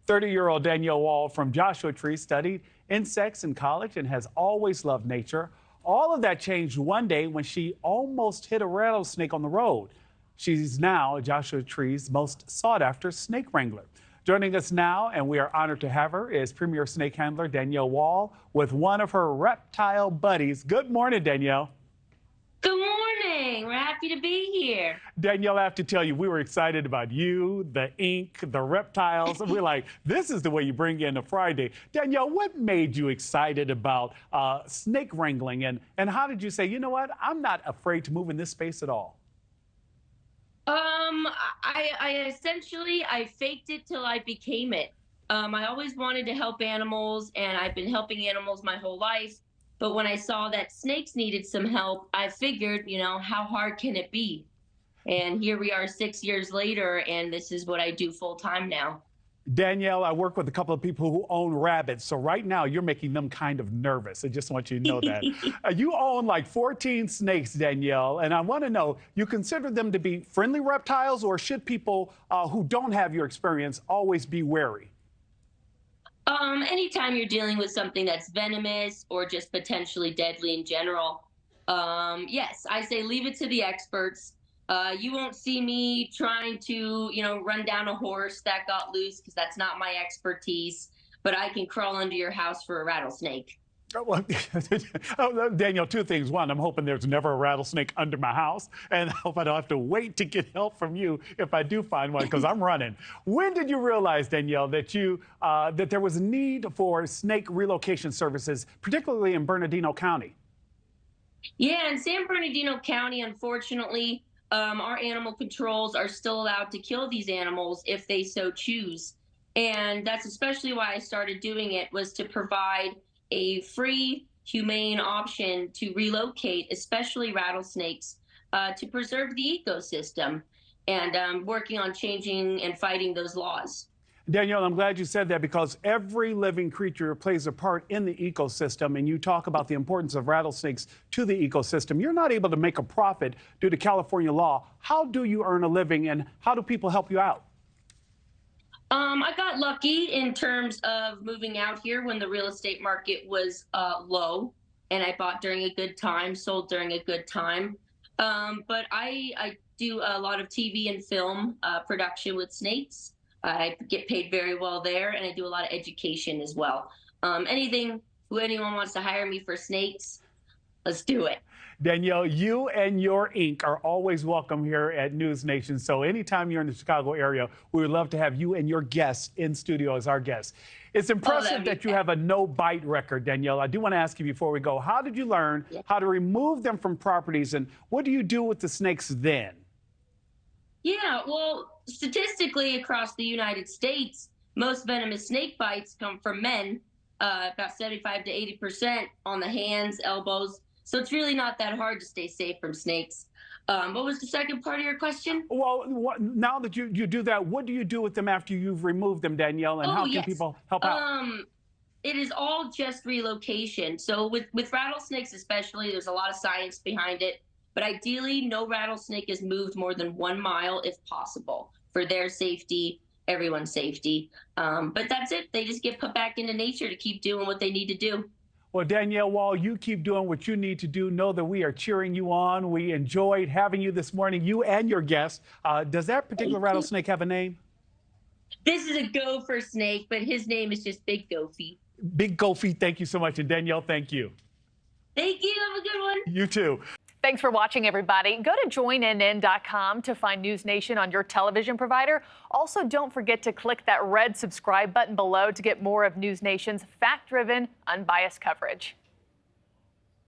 30-year-old Danielle Wall from Joshua Tree studied insects in college and has always loved nature. All of that changed one day when she almost hit a rattlesnake on the road. She's now Joshua Tree's most sought-after snake wrangler. Joining us now, and we are honored to have her, is Premier Snake Handler Danielle Wall with one of her reptile buddies. Good morning, Danielle. Good morning. We're happy to be here. Danielle, I have to tell you, we were excited about you, the ink, the reptiles. We're like, this is the way you bring in a Friday. Danielle, what made you excited about snake wrangling, and how did you say, you know what, I'm not afraid to move in this space at all? I faked it till I became it. I always wanted to help animals, and I've been helping animals my whole life. But when I saw that snakes needed some help, I figured, you know, how hard can it be? And here we are 6 years later, and this is what I do full time now. Danielle, I work with a couple of people who own rabbits, so right now you're making them kind of nervous. I just want you to know that. You own like 14 snakes, Danielle, and I want to know, you consider them to be friendly reptiles, or should people who don't have your experience always be wary? Anytime you're dealing with something that's venomous or just potentially deadly in general, yes, I say leave it to the experts. You won't see me trying to, run down a horse that got loose, because that's not my expertise, but I can crawl under your house for a rattlesnake. Well, Danielle, two things. One, I'm hoping there's never a rattlesnake under my house, and I hope I don't have to wait to get help from you if I do find one, because I'm running. When did you realize, Danielle, that that there was a need for snake relocation services, particularly in Bernardino County? Yeah, in San Bernardino County, unfortunately, our animal controls are still allowed to kill these animals if they so choose. And that's especially why I started doing it, was to provide a free, humane option to relocate, especially rattlesnakes, to preserve the ecosystem. And I'm working on changing and fighting those laws. Danielle, I'm glad you said that, because every living creature plays a part in the ecosystem, and you talk about the importance of rattlesnakes to the ecosystem. You're not able to make a profit due to California law. How do you earn a living, and how do people help you out? I got lucky in terms of moving out here when the real estate market was low, and I bought during a good time, sold during a good time. But I do a lot of TV and film production with snakes. I get paid very well there, and I do a lot of education as well. Anyone wants to hire me for snakes, let's do it. Danielle, you and your ink are always welcome here at NewsNation. So anytime you're in the Chicago area, we would love to have you and your guests in studio as our guests. It's impressive that you have a no-bite record, Danielle. I do want to ask you before we go, how did you learn how to remove them from properties, and what do you do with the snakes then? Yeah, well, statistically across the United States, most venomous snake bites come from men, about 75 to 80% on the hands, elbows. So it's really not that hard to stay safe from snakes. What was the second part of your question? Well, now that you do that, what do you do with them after you've removed them, Danielle, and how can people help out? It is all just relocation. So with rattlesnakes especially, there's a lot of science behind it. But ideally, no rattlesnake is moved more than 1 mile if possible, for their safety, everyone's safety. But that's it. They just get put back into nature to keep doing what they need to do. Well, Danielle Wall, you keep doing what you need to do. Know that we are cheering you on. We enjoyed having you this morning, you and your guest. Does that particular rattlesnake have a name? This is a gopher snake, but his name is just Big Gophie. Big Gophie, thank you so much. And Danielle, thank you. Thank you. Have a good one. You too. Thanks for watching, everybody. Go to joinnn.com to find NewsNation on your television provider. Also, don't forget to click that red subscribe button below to get more of NewsNation's fact-driven, unbiased coverage.